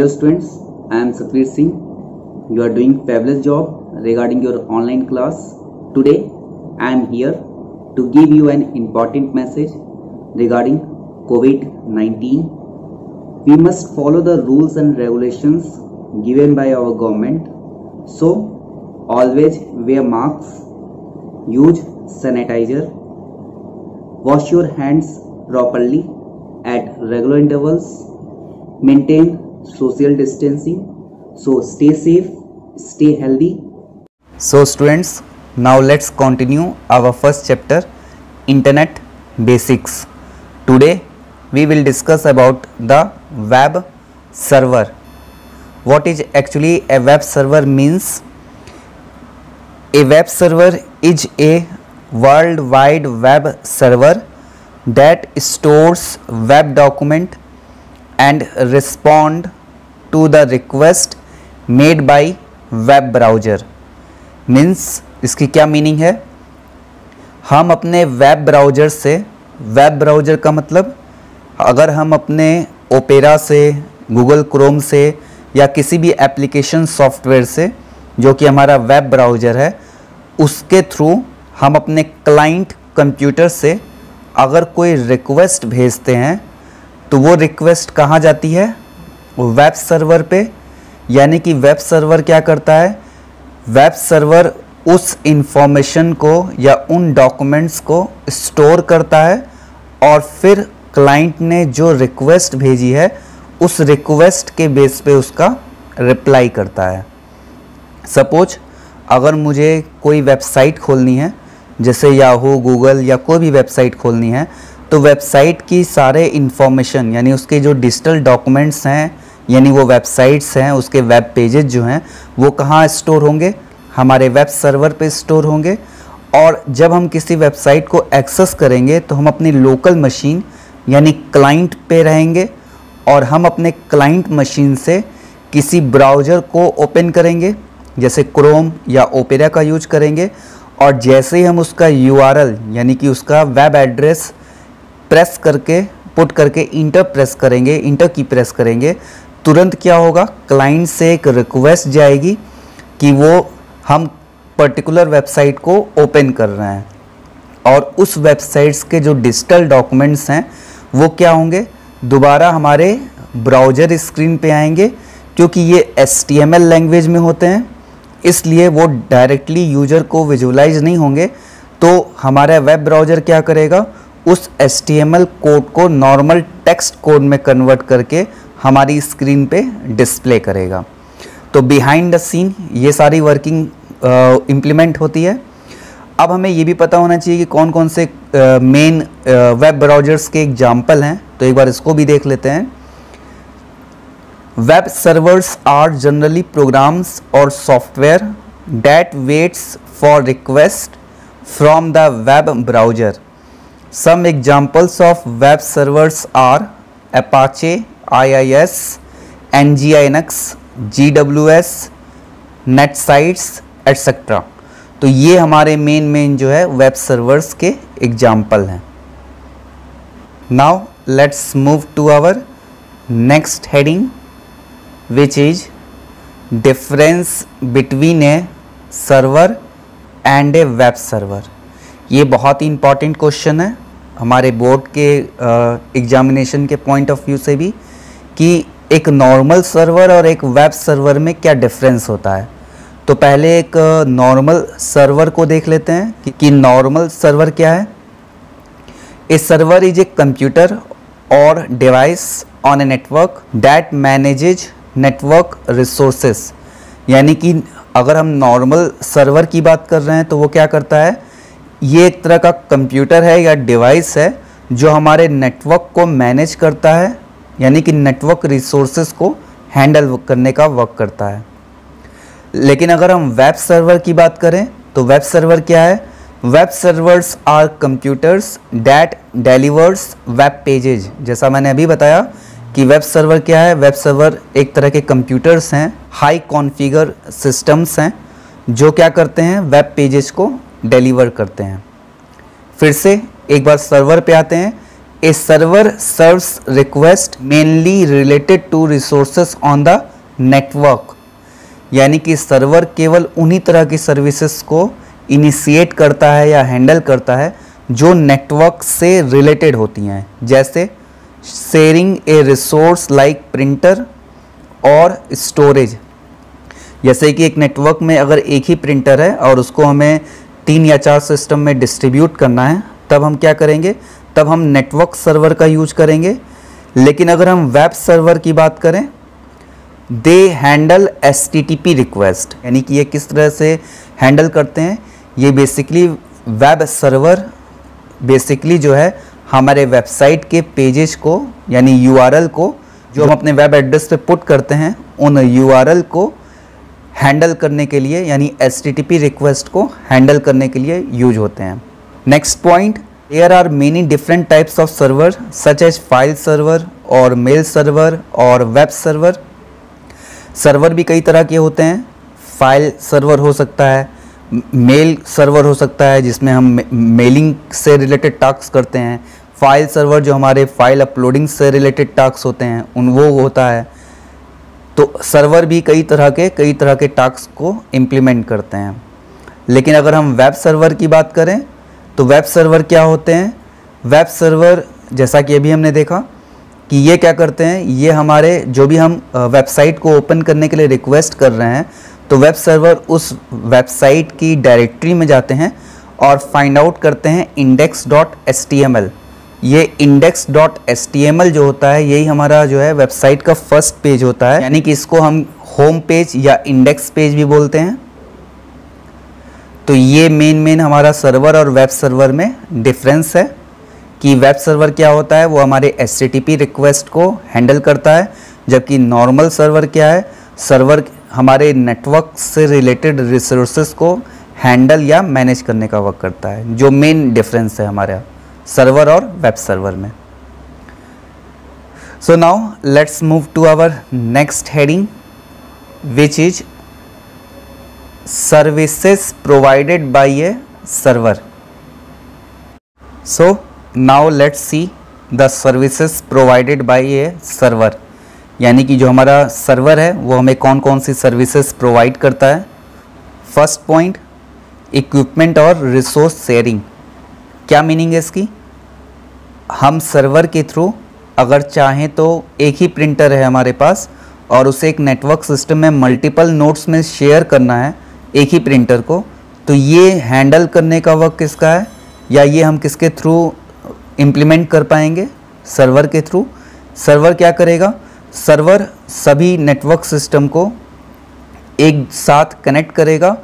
Hello students, I am Satveer Singh. You are doing fabulous job regarding your online class. Today I am here to give you an important message regarding COVID-19. We must follow the rules and regulations given by our government. So always wear masks, use sanitizer, wash your hands properly at regular intervals, maintain social distancing. So stay safe, stay healthy. So students, now let's continue our first chapter, Internet Basics. Today we will discuss about the web server. What is actually a web server means? A web server is a World Wide Web server that stores web document and respond to the request made by web browser. Means इसकी क्या meaning है? हम अपने web browser से, web browser का मतलब अगर हम अपने ओपेरा से, गूगल क्रोम से या किसी भी एप्लीकेशन सॉफ्टवेयर से जो कि हमारा वेब ब्राउज़र है, उसके थ्रू हम अपने क्लाइंट कंप्यूटर से अगर कोई रिक्वेस्ट भेजते हैं तो वो रिक्वेस्ट कहाँ जाती है? वेब सर्वर पे। यानी कि वेब सर्वर क्या करता है? वेब सर्वर उस इंफॉर्मेशन को या उन डॉक्यूमेंट्स को स्टोर करता है और फिर क्लाइंट ने जो रिक्वेस्ट भेजी है उस रिक्वेस्ट के बेस पे उसका रिप्लाई करता है। सपोज अगर मुझे कोई वेबसाइट खोलनी है, जैसे याहू, गूगल या कोई भी वेबसाइट खोलनी है, तो वेबसाइट की सारे इन्फॉर्मेशन यानी उसके जो डिजिटल डॉक्यूमेंट्स हैं, यानी वो वेबसाइट्स हैं, उसके वेब पेजेस जो हैं वो कहाँ स्टोर होंगे? हमारे वेब सर्वर पे स्टोर होंगे। और जब हम किसी वेबसाइट को एक्सेस करेंगे तो हम अपनी लोकल मशीन यानी क्लाइंट पे रहेंगे और हम अपने क्लाइंट मशीन से किसी ब्राउज़र को ओपन करेंगे, जैसे क्रोम या ओपेरा का यूज करेंगे। और जैसे ही हम उसका URL यानी कि उसका वेब एड्रेस प्रेस करके, पुट करके इंटर प्रेस करेंगे, इंटर की प्रेस करेंगे, तुरंत क्या होगा? क्लाइंट से एक रिक्वेस्ट जाएगी कि वो हम पर्टिकुलर वेबसाइट को ओपन कर रहे हैं और उस वेबसाइट्स के जो डिजिटल डॉक्यूमेंट्स हैं वो क्या होंगे? दोबारा हमारे ब्राउज़र स्क्रीन पे आएंगे। क्योंकि ये HTML लैंग्वेज में होते हैं इसलिए वो डायरेक्टली यूज़र को विजुअलाइज नहीं होंगे। तो हमारा वेब ब्राउज़र क्या करेगा? उस HTML कोड को नॉर्मल टेक्स्ट कोड में कन्वर्ट करके हमारी स्क्रीन पे डिस्प्ले करेगा। तो बिहाइंड द सीन ये सारी वर्किंग इम्प्लीमेंट होती है। अब हमें ये भी पता होना चाहिए कि कौन कौन से मेन वेब ब्राउज़र्स के एग्जाम्पल हैं। तो एक बार इसको भी देख लेते हैं। Web servers are generally programs or software that waits for request from the web browser. Some examples of web servers are Apache, IIS, Nginx, GWS, NetSites, etc. तो ये हमारे मेन जो है वेब सर्वर्स के एग्जाम्पल हैं। Now let's move to our next heading, which is difference between a server and a web server. ये बहुत ही important question है हमारे बोर्ड के एग्जामिनेशन के पॉइंट ऑफ व्यू से भी, कि एक नॉर्मल सर्वर और एक वेब सर्वर में क्या डिफरेंस होता है। तो पहले एक नॉर्मल सर्वर को देख लेते हैं कि नॉर्मल सर्वर क्या है। ए सर्वर इज ए कंप्यूटर और device on a network that manages network resources. यानी कि अगर हम नॉर्मल सर्वर की बात कर रहे हैं तो वो क्या करता है? ये एक तरह का कंप्यूटर है या डिवाइस है जो हमारे नेटवर्क को मैनेज करता है, यानी कि नेटवर्क रिसोर्सेस को हैंडल करने का वर्क करता है। लेकिन अगर हम वेब सर्वर की बात करें तो वेब सर्वर क्या है? Web servers are computers that delivers web pages. जैसा मैंने अभी बताया कि वेब सर्वर क्या है? वेब सर्वर एक तरह के कंप्यूटर्स हैं, हाई कॉन्फ़िगर सिस्टम्स हैं जो क्या करते हैं? वेब पेजेस को डिलीवर करते हैं। फिर से एक बार सर्वर पे आते हैं a server serves request mainly related to resources on the network, यानी कि सर्वर केवल उन्हीं तरह की सर्विसेज को इनिशिएट करता है या हैंडल करता है जो नेटवर्क से रिलेटेड होती हैं, जैसे शेयरिंग ए रिसोर्स लाइक प्रिंटर और स्टोरेज। जैसे कि एक नेटवर्क में अगर एक ही प्रिंटर है और उसको हमें 3 या 4 सिस्टम में डिस्ट्रीब्यूट करना है, तब हम क्या करेंगे, तब हम नेटवर्क सर्वर का यूज करेंगे। लेकिन अगर हम वेब सर्वर की बात करें, दे हैंडल HTTP रिक्वेस्ट, यानी कि ये किस तरह से हैंडल करते हैं, ये बेसिकली वेब सर्वर बेसिकली जो है हमारे वेबसाइट के पेजेस को यानी URL को जो हम अपने वेब एड्रेस पे पुट करते हैं, उन URL को हैंडल करने के लिए यानी HTTP रिक्वेस्ट को हैंडल करने के लिए यूज होते हैं। Next point, there are many different types of server such as file server और मेल सर्वर और वेब सर्वर। सर्वर भी कई तरह के होते हैं, फाइल सर्वर हो सकता है, मेल सर्वर हो सकता है जिसमें हम मेलिंग से रिलेटेड टास्क करते हैं, फाइल सर्वर जो हमारे फाइल अपलोडिंग से रिलेटेड टास्क होते हैं उन वो होता है। तो सर्वर भी कई तरह के टास्क को इम्प्लीमेंट करते हैं। लेकिन अगर हम वेब सर्वर की बात करें तो वेब सर्वर क्या होते हैं, वेब सर्वर जैसा कि अभी हमने देखा कि ये क्या करते हैं, ये हमारे जो भी हम वेबसाइट को ओपन करने के लिए रिक्वेस्ट कर रहे हैं तो वेब सर्वर उस वेबसाइट की डायरेक्टरी में जाते हैं और फाइंड आउट करते हैं index.html। ये index.html जो होता है यही हमारा जो है वेबसाइट का फर्स्ट पेज होता है, यानी कि इसको हम होम पेज या इंडेक्स पेज भी बोलते हैं। तो ये मेन हमारा सर्वर और वेब सर्वर में डिफरेंस है कि वेब सर्वर क्या होता है, वो हमारे HTTP रिक्वेस्ट को हैंडल करता है, जबकि नॉर्मल सर्वर क्या है, सर्वर हमारे नेटवर्क से रिलेटेड रिसोर्सेज को हैंडल या मैनेज करने का वर्क करता है, जो मेन डिफरेंस है हमारा सर्वर और वेब सर्वर में। So now let's move to our next heading which is services provided by a server. So now let's see the services provided by a server, यानी कि जो हमारा सर्वर है वो हमें कौन कौन सी सर्विसेज प्रोवाइड करता है। फर्स्ट पॉइंट, इक्विपमेंट और रिसोर्स शेयरिंग। क्या मीनिंग है इसकी, हम सर्वर के थ्रू अगर चाहें तो एक ही प्रिंटर है हमारे पास और उसे एक नेटवर्क सिस्टम में मल्टीपल नोड्स में शेयर करना है एक ही प्रिंटर को, तो ये हैंडल करने का वर्क किसका है या ये हम किसके थ्रू इम्प्लीमेंट कर पाएंगे, सर्वर के थ्रू। सर्वर क्या करेगा, सर्वर सभी नेटवर्क सिस्टम को एक साथ कनेक्ट करेगा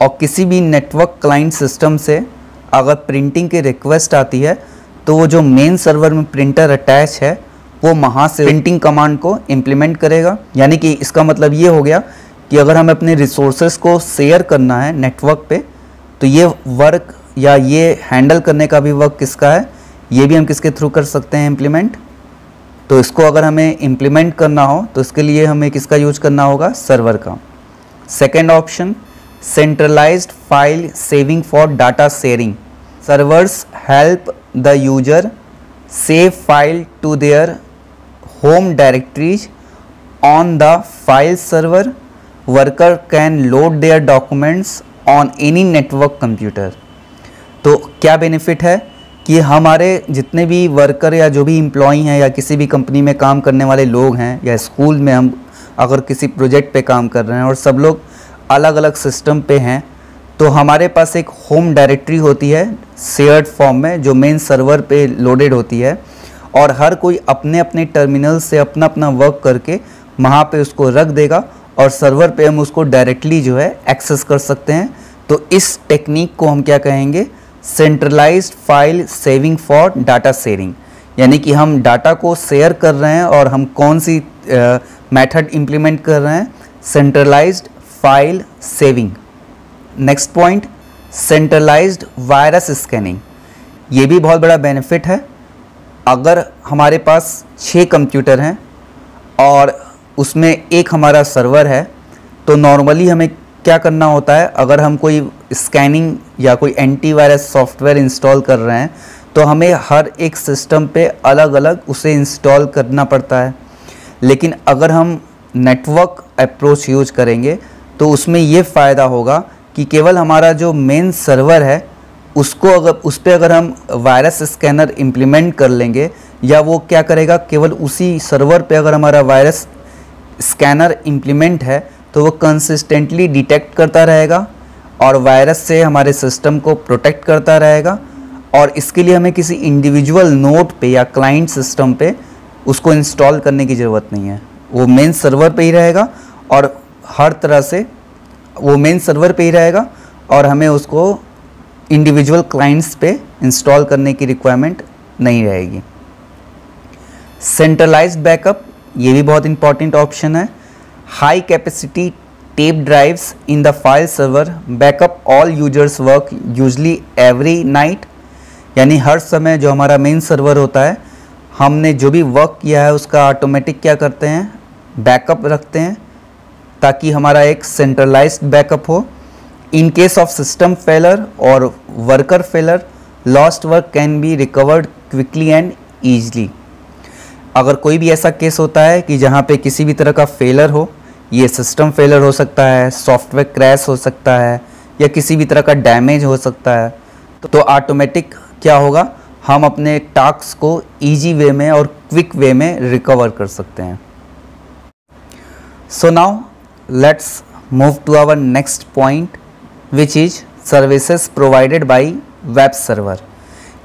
और किसी भी नेटवर्क क्लाइंट सिस्टम से अगर प्रिंटिंग की रिक्वेस्ट आती है तो वो जो मेन सर्वर में प्रिंटर अटैच है वो वहाँ से प्रिंटिंग कमांड को इम्प्लीमेंट करेगा। यानी कि इसका मतलब ये हो गया कि अगर हमें अपने रिसोर्सेज को शेयर करना है नेटवर्क पे तो ये वर्क या ये हैंडल करने का भी वर्क किसका है, ये भी हम किसके थ्रू कर सकते हैं इम्प्लीमेंट। तो इसको अगर हमें इम्प्लीमेंट करना हो तो इसके लिए हमें किसका यूज करना होगा, सर्वर का। Second option, centralised file saving for data sharing. Servers help the user save file to their home directories on the file server. Worker can load their documents on any network computer. तो क्या benefit है कि हमारे जितने भी worker या जो भी एम्प्लॉई हैं या किसी भी कंपनी में काम करने वाले लोग हैं या स्कूल में हम अगर किसी प्रोजेक्ट पे काम कर रहे हैं और सब लोग अलग अलग सिस्टम पे हैं, तो हमारे पास एक होम डायरेक्टरी होती है शेयर्ड फॉर्म में जो मेन सर्वर पे लोडेड होती है और हर कोई अपने अपने टर्मिनल से अपना अपना वर्क करके वहाँ पे उसको रख देगा और सर्वर पे हम उसको डायरेक्टली जो है एक्सेस कर सकते हैं। तो इस टेक्निक को हम क्या कहेंगे, centralised file saving for data sharing. यानी कि हम डाटा को शेयर कर रहे हैं और हम कौन सी मेथड इम्प्लीमेंट कर रहे हैं, centralised file saving. Next point, centralised virus scanning. ये भी बहुत बड़ा बेनिफिट है। अगर हमारे पास 6 कंप्यूटर हैं और उसमें एक हमारा सर्वर है तो नॉर्मली हमें क्या करना होता है, अगर हम कोई स्कैनिंग या कोई एंटीवायरस सॉफ्टवेयर इंस्टॉल कर रहे हैं तो हमें हर एक सिस्टम पे अलग अलग उसे इंस्टॉल करना पड़ता है। लेकिन अगर हम नेटवर्क अप्रोच यूज करेंगे तो उसमें ये फ़ायदा होगा कि केवल हमारा जो मेन सर्वर है उसको उस पर अगर हम वायरस स्कैनर इम्प्लीमेंट कर लेंगे, या वो क्या करेगा, केवल उसी सर्वर पे अगर हमारा वायरस स्कैनर इम्प्लीमेंट है तो वो कंसिस्टेंटली डिटेक्ट करता रहेगा और वायरस से हमारे सिस्टम को प्रोटेक्ट करता रहेगा। और इसके लिए हमें किसी इंडिविजुअल नोड पे या क्लाइंट सिस्टम पे उसको इंस्टॉल करने की ज़रूरत नहीं है, वो मेन सर्वर पे ही रहेगा और हर तरह से वो मेन सर्वर पे ही रहेगा और हमें उसको इंडिविजुअल क्लाइंट्स पे इंस्टॉल करने की रिक्वायरमेंट नहीं रहेगी। सेंट्रलाइज्ड बैकअप, ये भी बहुत इंपॉर्टेंट ऑप्शन है। High capacity tape drives in the file server backup all users work usually every night, यानी हर समय जो हमारा मेन सर्वर होता है, हमने जो भी वर्क किया है उसका ऑटोमेटिक क्या करते हैं, बैकअप रखते हैं, ताकि हमारा एक सेंट्रलाइज्ड बैकअप हो। In case of system failure और worker failure, lost work can be recovered quickly and easily. अगर कोई भी ऐसा केस होता है कि जहाँ पे किसी भी तरह का फेलर हो, ये सिस्टम फेलर हो सकता है, सॉफ्टवेयर क्रैश हो सकता है, या किसी भी तरह का डैमेज हो सकता है, तो ऑटोमेटिक क्या होगा, हम अपने टास्क को ईजी वे में और क्विक वे में रिकवर कर सकते हैं। So now let's move to our next point which is services provided by web server.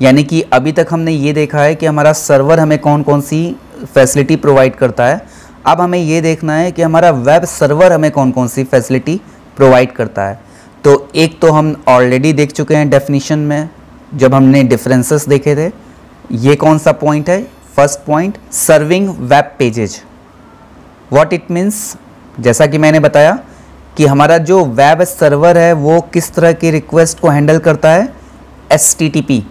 यानी कि अभी तक हमने ये देखा है कि हमारा सर्वर हमें कौन कौन सी फैसिलिटी प्रोवाइड करता है। अब हमें ये देखना है कि हमारा वेब सर्वर हमें कौन कौन सी फैसिलिटी प्रोवाइड करता है। तो एक तो हम ऑलरेडी देख चुके हैं डेफिनेशन में, जब हमने डिफरेंसेस देखे थे। ये कौन सा पॉइंट है, first point, serving web pages. What it means, जैसा कि मैंने बताया कि हमारा जो वेब सर्वर है वो किस तरह की रिक्वेस्ट को हैंडल करता है, HTTP।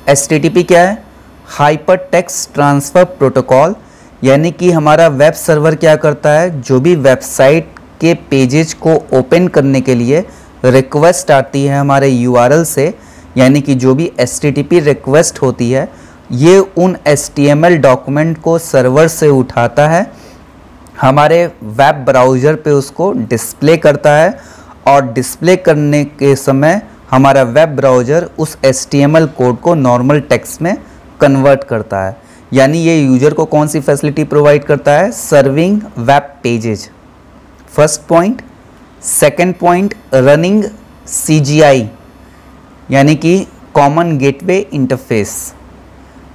HTTP क्या है, हाइपर टेक्स्ट ट्रांसफ़र प्रोटोकॉल। यानी कि हमारा वेब सर्वर क्या करता है, जो भी वेबसाइट के पेजेज को ओपन करने के लिए रिक्वेस्ट आती है हमारे URL से, यानी कि जो भी HTTP रिक्वेस्ट होती है, ये उन HTML डॉक्यूमेंट को सर्वर से उठाता है, हमारे वेब ब्राउज़र पे उसको डिस्प्ले करता है, और डिस्प्ले करने के समय हमारा वेब ब्राउज़र उस HTML कोड को नॉर्मल टेक्स्ट में कन्वर्ट करता है। यानी ये यूजर को कौन सी फैसिलिटी प्रोवाइड करता है, serving web pages, first point. Second point, running CGI, यानी कि कॉमन गेटवे इंटरफेस,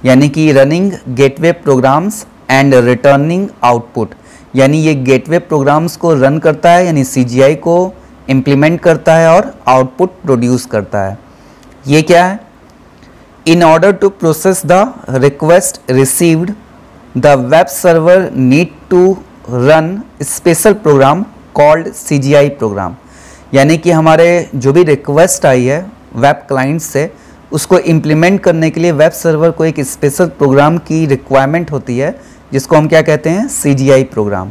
यानी कि running gateway programs and returning output. यानी ये गेटवे प्रोग्राम्स को रन करता है, यानी CGI को इम्प्लीमेंट करता है और आउटपुट प्रोड्यूस करता है। ये क्या है, in order to process the request received the web server need to run special program called CGI program. यानी कि हमारे जो भी रिक्वेस्ट आई है वेब क्लाइंट से, उसको इम्प्लीमेंट करने के लिए वेब सर्वर को एक स्पेशल प्रोग्राम की रिक्वायरमेंट होती है, जिसको हम क्या कहते हैं, CGI program,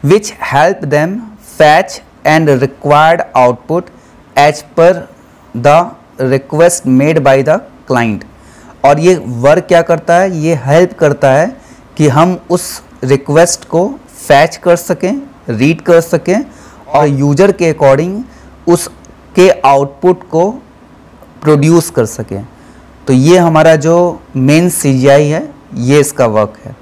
which help them fetch and required output as per the request made by the client. और ये वर्क क्या करता है, ये हेल्प करता है कि हम उस रिक्वेस्ट को फैच कर सकें, रीड कर सकें, और यूजर के अकॉर्डिंग उसके आउटपुट को प्रोड्यूस कर सकें। तो ये हमारा जो मेन CGI है, ये इसका वर्क है।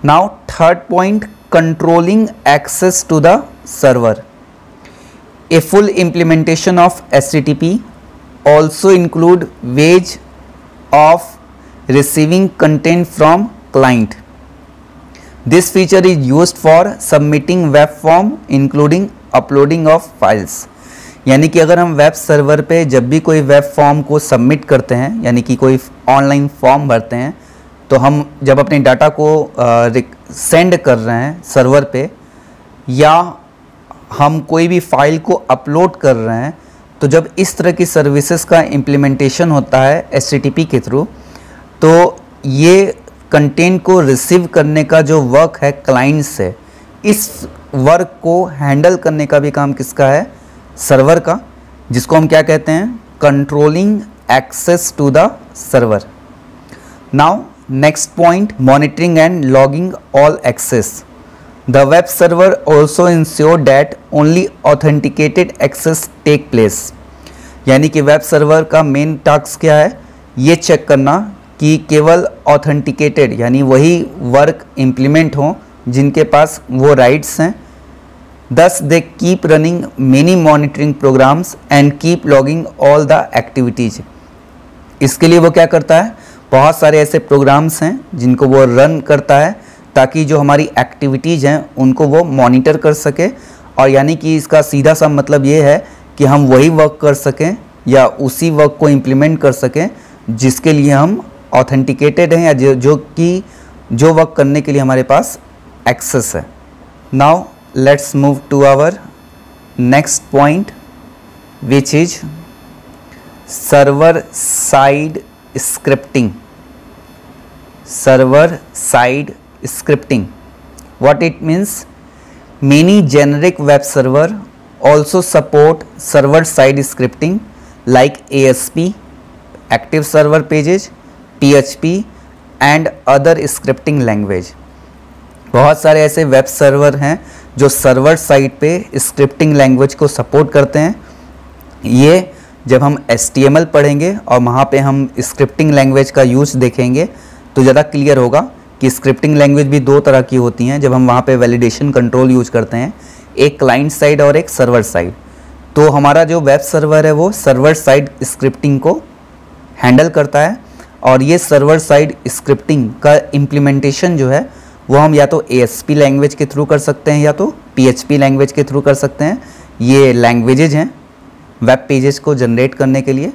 Now third point, controlling access to the server. A full implementation of HTTP also include ways of receiving content from client. This feature is used for submitting web form including uploading of files. यानी कि अगर हम web server पे जब भी कोई web form को submit करते हैं, यानी कि कोई ऑनलाइन फॉर्म भरते हैं, तो हम जब अपने डाटा को सेंड कर रहे हैं सर्वर पे, या हम कोई भी फाइल को अपलोड कर रहे हैं, तो जब इस तरह की सर्विसेज का इम्प्लीमेंटेशन होता है HTTP के थ्रू, तो ये कंटेंट को रिसीव करने का जो वर्क है क्लाइंट से, इस वर्क को हैंडल करने का भी काम किसका है, सर्वर का, जिसको हम क्या कहते हैं, controlling access to the server. Now next point, monitoring and logging all access. The web server also ensure that only authenticated access take place. यानी कि वेब सर्वर का मेन टास्क क्या है, ये चेक करना कि केवल ऑथेंटिकेटेड यानी वही वर्क इम्प्लीमेंट हो जिनके पास वो राइट्स हैं. Thus they keep running many monitoring programs and keep logging all the activities. इसके लिए वो क्या करता है, बहुत सारे ऐसे प्रोग्राम्स हैं जिनको वो रन करता है ताकि जो हमारी एक्टिविटीज़ हैं उनको वो मॉनिटर कर सके. और यानी कि इसका सीधा सा मतलब ये है कि हम वही वर्क कर सकें या उसी वर्क को इम्प्लीमेंट कर सकें जिसके लिए हम ऑथेंटिकेटेड हैं या जो वर्क करने के लिए हमारे पास एक्सेस है. Now let's move to our next point, which is server side scripting. Server side scripting, what it means, many generic web server also support server side scripting like ASP, active server pages, PHP and other scripting language. बहुत सारे ऐसे web server हैं जो server side पे scripting language को support करते हैं. ये जब हम HTML पढ़ेंगे और वहाँ पे हम स्क्रिप्टिंग लैंग्वेज का यूज देखेंगे तो ज़्यादा क्लियर होगा कि स्क्रिप्टिंग लैंग्वेज भी दो तरह की होती हैं. जब हम वहाँ पे वैलिडेशन कंट्रोल यूज करते हैं, एक क्लाइंट साइड और एक सर्वर साइड. तो हमारा जो वेब सर्वर है वो सर्वर साइड स्क्रिप्टिंग को हैंडल करता है और ये सर्वर साइड स्क्रिप्टिंग का इम्प्लीमेंटेशन जो है वो हम या तो ASP लैंग्वेज के थ्रू कर सकते हैं या तो PHP लैंग्वेज के थ्रू कर सकते हैं. ये लैंग्वेजेज हैं वेब पेजेस को जनरेट करने के लिए,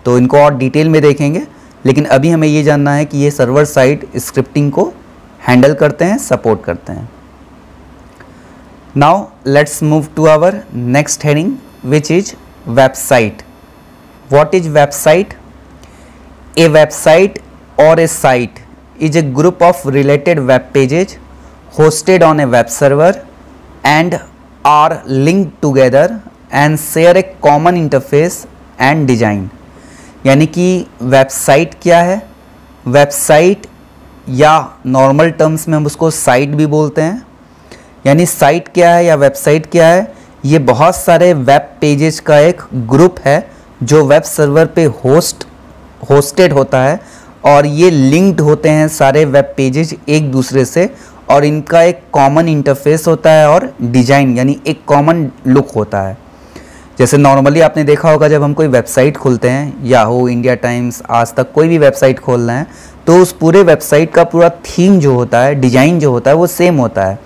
तो इनको और डिटेल में देखेंगे. लेकिन अभी हमें ये जानना है कि ये सर्वर साइड स्क्रिप्टिंग को हैंडल करते हैं, सपोर्ट करते हैं. Now let's move to our next heading which is website. What is website? A website और a site is a group of related web pages hosted on a web server and are linked together and share a common interface and design. यानी कि website क्या है? Website या normal terms में हम उसको site भी बोलते हैं. यानी साइट क्या है या वेबसाइट क्या है? ये बहुत सारे वेब पेजेस का एक ग्रुप है जो वेब सर्वर पे होस्टेड होता है और ये लिंक्ड होते हैं सारे वेब पेजेस एक दूसरे से और इनका एक कॉमन इंटरफेस होता है और डिज़ाइन यानी एक कॉमन लुक होता है. जैसे नॉर्मली आपने देखा होगा जब हम कोई वेबसाइट खोलते हैं, याहू, इंडिया टाइम्स, आज तक कोई भी वेबसाइट खोलना है तो उस पूरे वेबसाइट का पूरा थीम जो होता है, डिज़ाइन जो होता है वो सेम होता है.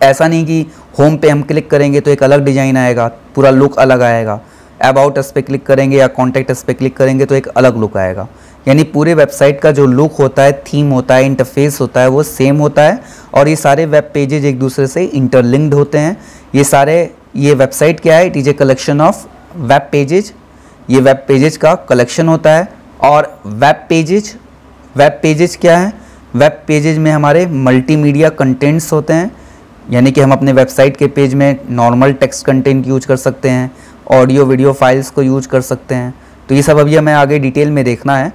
ऐसा नहीं कि होम पे हम क्लिक करेंगे तो एक अलग डिज़ाइन आएगा, पूरा लुक अलग आएगा. अबाउट अस पे क्लिक करेंगे या कॉन्टैक्ट अस पे क्लिक करेंगे तो एक अलग लुक आएगा. यानी पूरे वेबसाइट का जो लुक होता है, थीम होता है, इंटरफेस होता है वो सेम होता है और ये सारे वेब पेजेज एक दूसरे से इंटरलिंक्ड होते हैं. ये वेबसाइट क्या है? It is a collection of web pages. ये वेब पेजेज का कलेक्शन होता है. और वेब पेजेज क्या है? वेब पेजेज में हमारे मल्टीमीडिया कंटेंट्स होते हैं. यानी कि हम अपने वेबसाइट के पेज में नॉर्मल टेक्स्ट कंटेंट यूज कर सकते हैं, ऑडियो वीडियो फाइल्स को यूज कर सकते हैं. तो ये सब अभी हमें आगे डिटेल में देखना है.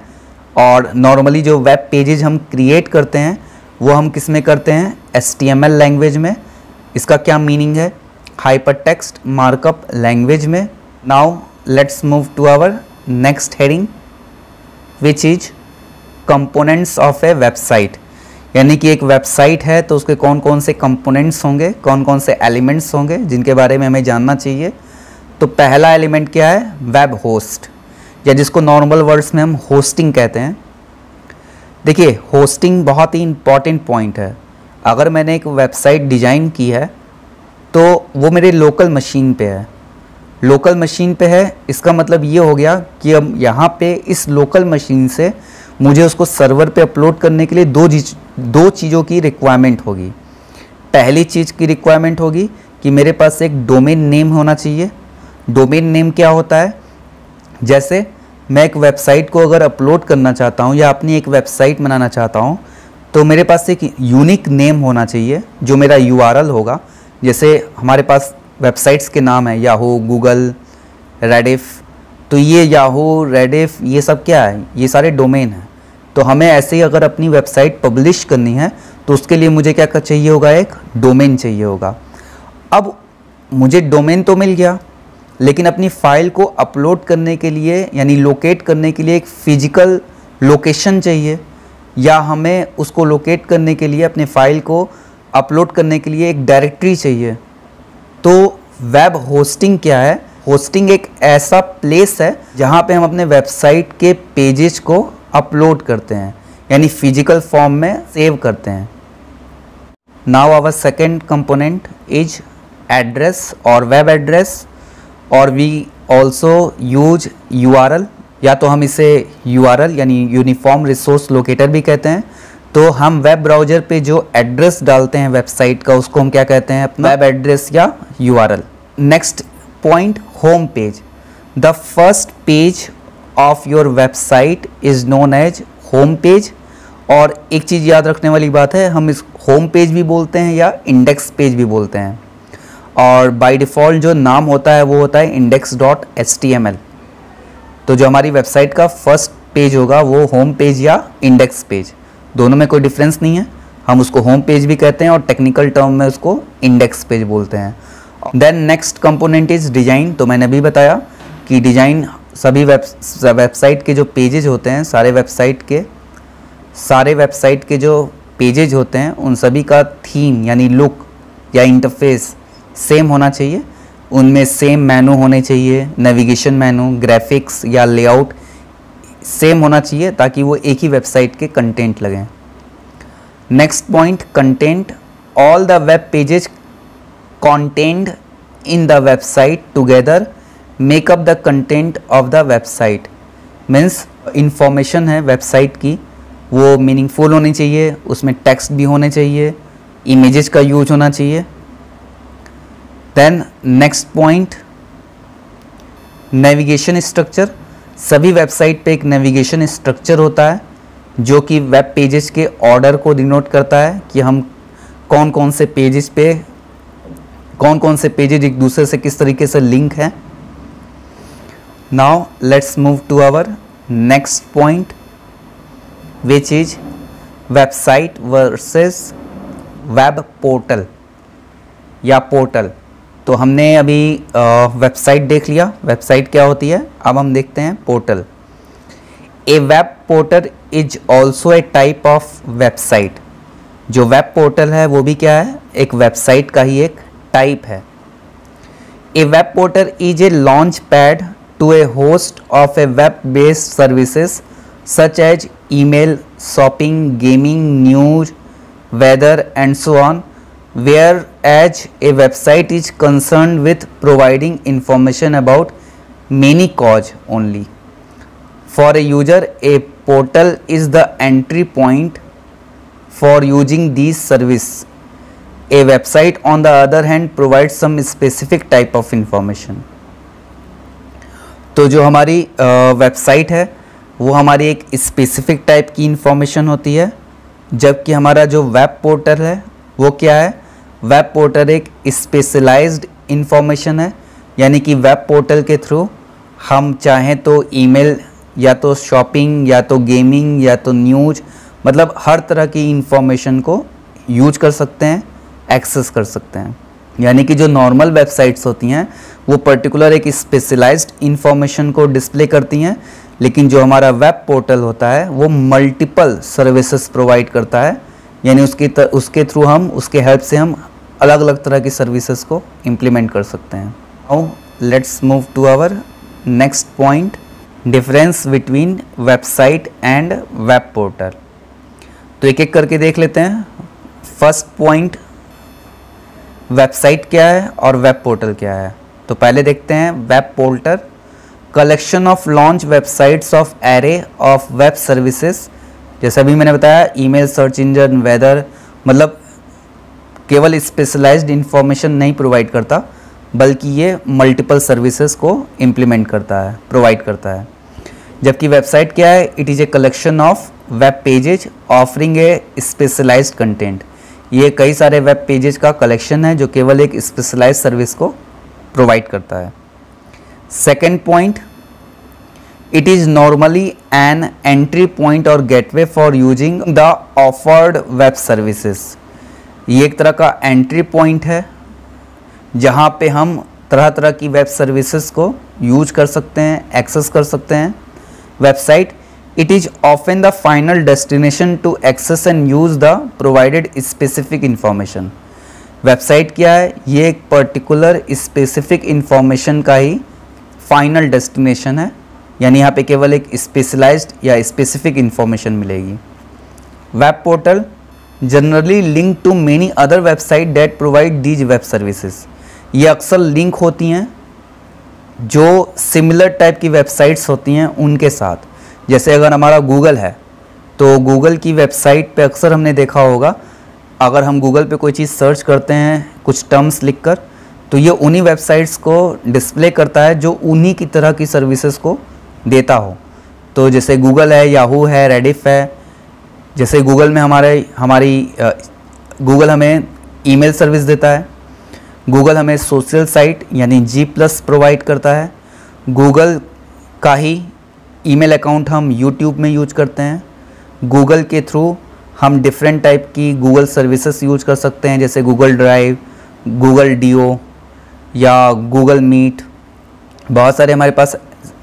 और नॉर्मली जो वेब पेजेज हम क्रिएट करते हैं वो हम किस में करते हैं? HTML लैंग्वेज में. इसका क्या मीनिंग है? हाइपर टेक्स्ट मार्कअप लैंग्वेज में. Now let's move to our next heading which is components of a website. यानी कि एक वेबसाइट है तो उसके कौन कौन से कंपोनेंट्स होंगे, कौन कौन से एलिमेंट्स होंगे जिनके बारे में हमें जानना चाहिए. तो पहला एलिमेंट क्या है? वेब होस्ट, या जिसको नॉर्मल वर्ड्स में हम होस्टिंग कहते हैं. देखिए, होस्टिंग बहुत ही इम्पॉर्टेंट पॉइंट है. अगर मैंने एक वेबसाइट डिज़ाइन की है तो वो मेरे लोकल मशीन पे है. लोकल मशीन पे है इसका मतलब ये हो गया कि अब यहाँ पे इस लोकल मशीन से मुझे उसको सर्वर पे अपलोड करने के लिए दो चीज़ों की रिक्वायरमेंट होगी. पहली चीज़ की रिक्वायरमेंट होगी कि मेरे पास एक डोमेन नेम होना चाहिए. डोमेन नेम क्या होता है? जैसे मैं एक वेबसाइट को अगर अपलोड करना चाहता हूँ या अपनी एक वेबसाइट बनाना चाहता हूँ तो मेरे पास एक यूनिक नेम होना चाहिए जो मेरा URL होगा. जैसे हमारे पास वेबसाइट्स के नाम है याहू, गूगल, रेडिफ तो ये याहू, रेडिफ, ये सब क्या है, ये सारे डोमेन हैं। तो हमें ऐसे ही अगर अपनी वेबसाइट पब्लिश करनी है तो उसके लिए मुझे क्या चाहिए होगा, एक डोमेन चाहिए होगा। अब मुझे डोमेन तो मिल गया, लेकिन अपनी फाइल को अपलोड करने के लिए यानी लोकेट करने के लिए एक फिजिकल लोकेशन चाहिए, या हमें उसको लोकेट करने के लिए अपने फाइल को अपलोड करने के लिए एक डायरेक्टरी चाहिए। तो वेब होस्टिंग क्या है? होस्टिंग एक ऐसा प्लेस है जहाँ पे हम अपने वेबसाइट के पेजेस को अपलोड करते हैं, यानी फिजिकल फॉर्म में सेव करते हैं। Now our second component is address और वेब एड्रेस, और वी ऑल्सो यूज URL, या तो हम इसे URL यानी यूनिफॉर्म रिसोर्स लोकेटर भी कहते हैं। तो हम वेब ब्राउज़र पे जो एड्रेस डालते हैं वेबसाइट का, उसको हम क्या कहते हैं, अपना वेब एड्रेस या URL। Next point, home page. The first page of your website is known age home page. और एक चीज़ याद रखने वाली बात है, हम इस होम पेज भी बोलते हैं या इंडेक्स पेज भी बोलते हैं, और बाय डिफ़ॉल्ट जो नाम होता है वो होता है index.html। तो जो हमारी वेबसाइट का फर्स्ट पेज होगा वो होम पेज या इंडेक्स पेज, दोनों में कोई डिफरेंस नहीं है। हम उसको होम पेज भी कहते हैं और टेक्निकल टर्म में उसको इंडेक्स पेज बोलते हैं। Then next component is design. तो मैंने अभी बताया कि डिज़ाइन सभी वेबसाइट के जो पेजेज होते हैं, सारे वेबसाइट के जो पेजेज होते हैं उन सभी का थीम यानी लुक या इंटरफेस सेम होना चाहिए। उनमें सेम मेनू होने चाहिए, नेविगेशन मेनू, ग्राफिक्स या लेआउट सेम होना चाहिए ताकि वो एक ही वेबसाइट के कंटेंट लगें। Next point, content. All the web pages contained in the website together make up the content of the website। Means information है वेबसाइट की वो मीनिंगफुल होनी चाहिए, उसमें टेक्स्ट भी होने चाहिए, इमेजेस का यूज होना चाहिए। Then next point, navigation structure. सभी वेबसाइट पे एक नेविगेशन स्ट्रक्चर होता है जो कि वेब पेजेस के ऑर्डर को डिनोट करता है कि हम कौन कौन से पेजेज एक दूसरे से किस तरीके से लिंक है। Now let's move to our next point which is website versus web portal या पोर्टल। तो हमने अभी वेबसाइट देख लिया, वेबसाइट क्या होती है। अब हम देखते हैं portal. A web portal is also a type of website. जो वेब पोर्टल है वो भी क्या है, एक वेबसाइट का ही एक टाइप है। A web portal is a launch pad to a host of a web based services such as email, shopping, gaming, news, weather and so on, whereas a website is concerned with providing information about many cause only. For a user, a portal is the entry point for using these service. A website on the other hand provides some specific type of information. तो जो हमारी website है वो हमारी एक specific type की information होती है, जबकि हमारा जो वेब पोर्टल है वो क्या है, वेब पोर्टल एक स्पेशलाइज्ड इंफॉर्मेशन है। यानी कि वेब पोर्टल के थ्रू हम चाहें तो ईमेल या तो शॉपिंग या तो गेमिंग या तो न्यूज, मतलब हर तरह की इंफॉर्मेशन को यूज कर सकते हैं, एक्सेस कर सकते हैं। यानी कि जो नॉर्मल वेबसाइट्स होती हैं वो पर्टिकुलर एक स्पेशलाइज्ड इंफॉर्मेशन को डिस्प्ले करती हैं, लेकिन जो हमारा वेब पोर्टल होता है वो मल्टीपल सर्विसेज प्रोवाइड करता है। यानी उसके थ्रू हम उसके हेल्प से हम अलग अलग तरह की सर्विसेज को इम्प्लीमेंट कर सकते हैं। Now let's move to our next point, difference between website and web portal. तो एक एक करके देख लेते हैं। फर्स्ट पॉइंट, वेबसाइट क्या है और वेब पोर्टल क्या है। तो पहले देखते हैं web portal, collection of launch websites of array of web services. जैसा भी मैंने बताया, ईमेल, सर्च इंजन, वेदर, मतलब केवल स्पेशलाइज्ड इंफॉर्मेशन नहीं प्रोवाइड करता, बल्कि ये मल्टीपल सर्विसेज को इम्प्लीमेंट करता है, प्रोवाइड करता है। जबकि वेबसाइट क्या है, it is a collection of web pages offering a specialised content. ये कई सारे वेब पेजेज का कलेक्शन है जो केवल एक स्पेशलाइज्ड सर्विस को प्रोवाइड करता है। Second point, It is normally an entry point or gateway for using the offered web services. ये एक तरह का एंट्री पॉइंट है जहाँ पे हम तरह तरह की वेब सर्विसेज को यूज कर सकते हैं, एक्सेस कर सकते हैं. Website, it is often the final destination to access and use the provided specific information. Website क्या है? ये एक पर्टिकुलर स्पेसिफिक इंफॉर्मेशन का ही फाइनल डेस्टिनेशन है, यानी यहाँ पे केवल एक स्पेशलाइज्ड या स्पेसिफिक इंफॉर्मेशन मिलेगी. Web portal, generally link to many other website that provide these web services. ये अक्सर लिंक होती हैं जो सिमिलर टाइप की वेबसाइट्स होती हैं उनके साथ. जैसे अगर हमारा गूगल है तो गूगल की वेबसाइट पे अक्सर हमने देखा होगा, अगर हम गूगल पे कोई चीज़ सर्च करते हैं कुछ टर्म्स लिखकर, तो ये उन्हीं वेबसाइट्स को डिस्प्ले करता है जो उन्हीं की तरह की सर्विसेज को देता हो. तो जैसे गूगल है, याहू है, रेडिफ है. जैसे गूगल में गूगल हमें ईमेल सर्विस देता है. गूगल हमें सोशल साइट यानी G+ प्रोवाइड करता है. गूगल का ही ईमेल अकाउंट हम यूट्यूब में यूज करते हैं. गूगल के थ्रू हम डिफरेंट टाइप की गूगल सर्विसेज यूज कर सकते हैं, जैसे गूगल ड्राइव, गूगल डीओ या गूगल मीट. बहुत सारे हमारे पास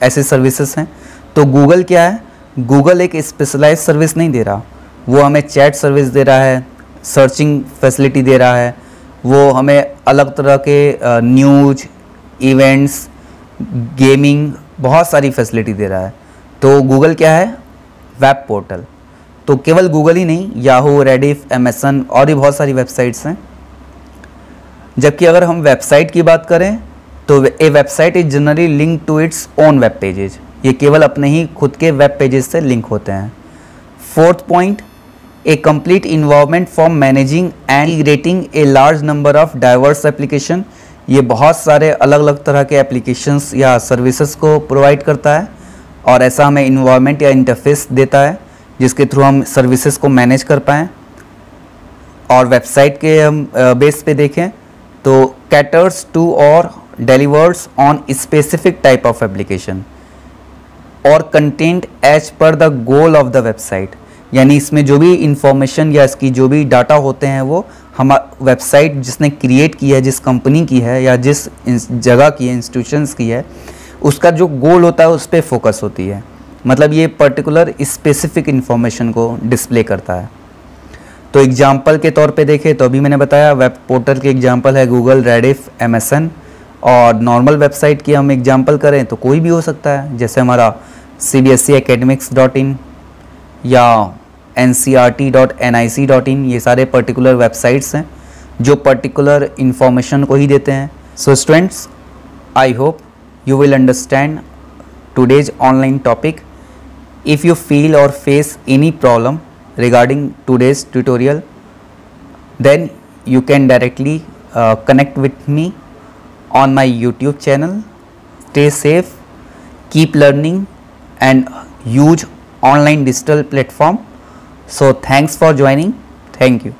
ऐसे सर्विसेज हैं. तो गूगल क्या है? गूगल एक स्पेशलाइज्ड सर्विस नहीं दे रहा, वो हमें चैट सर्विस दे रहा है, सर्चिंग फैसिलिटी दे रहा है, वो हमें अलग तरह के न्यूज, इवेंट्स, गेमिंग, बहुत सारी फैसिलिटी दे रहा है. तो गूगल क्या है? Web portal. तो केवल गूगल ही नहीं, याहू, रेडिफ, अमेज़न और भी बहुत सारी वेबसाइट्स हैं. जबकि अगर हम वेबसाइट की बात करें तो a website is generally link to its own web pages. ये केवल अपने ही खुद के वेब पेजेस से लिंक होते हैं. Fourth point, A complete environment for managing and integrating a large number of diverse application. ये बहुत सारे अलग अलग तरह के एप्लीकेशंस या सर्विसेज को प्रोवाइड करता है और ऐसा हमें इन्वायरमेंट या इंटरफेस देता है जिसके थ्रू हम सर्विसेज को मैनेज कर पाएँ. और वेबसाइट के हम बेस पे देखें तो कैटर्स टू और delivers on specific type of application और content as per the goal of the website. यानी इसमें जो भी इंफॉर्मेशन या इसकी जो भी डाटा होते हैं वो हम वेबसाइट जिसने क्रिएट की है, जिस कंपनी की है या जिस जगह की है, इंस्टीट्यूशंस की है, उसका जो गोल होता है उस पर फोकस होती है. मतलब ये पर्टिकुलर स्पेसिफिक इंफॉर्मेशन को डिस्प्ले करता है. तो एग्जाम्पल के तौर पे देखें तो अभी मैंने बताया वेब पोर्टल के एग्जाम्पल है गूगल, रेडिफ, अमेज़न. और नॉर्मल वेबसाइट की हम एग्जांपल करें तो कोई भी हो सकता है, जैसे हमारा cbseacademics.in या ncrt.nic.in. ये सारे पर्टिकुलर वेबसाइट्स हैं जो पर्टिकुलर इंफॉर्मेशन को ही देते हैं. So students, I hope you will understand today's online topic. If you feel or face any problem regarding today's tutorial, then you can directly connect with me on my YouTube channel. Stay safe, keep learning and use online digital platform. So thanks for joining. Thank you.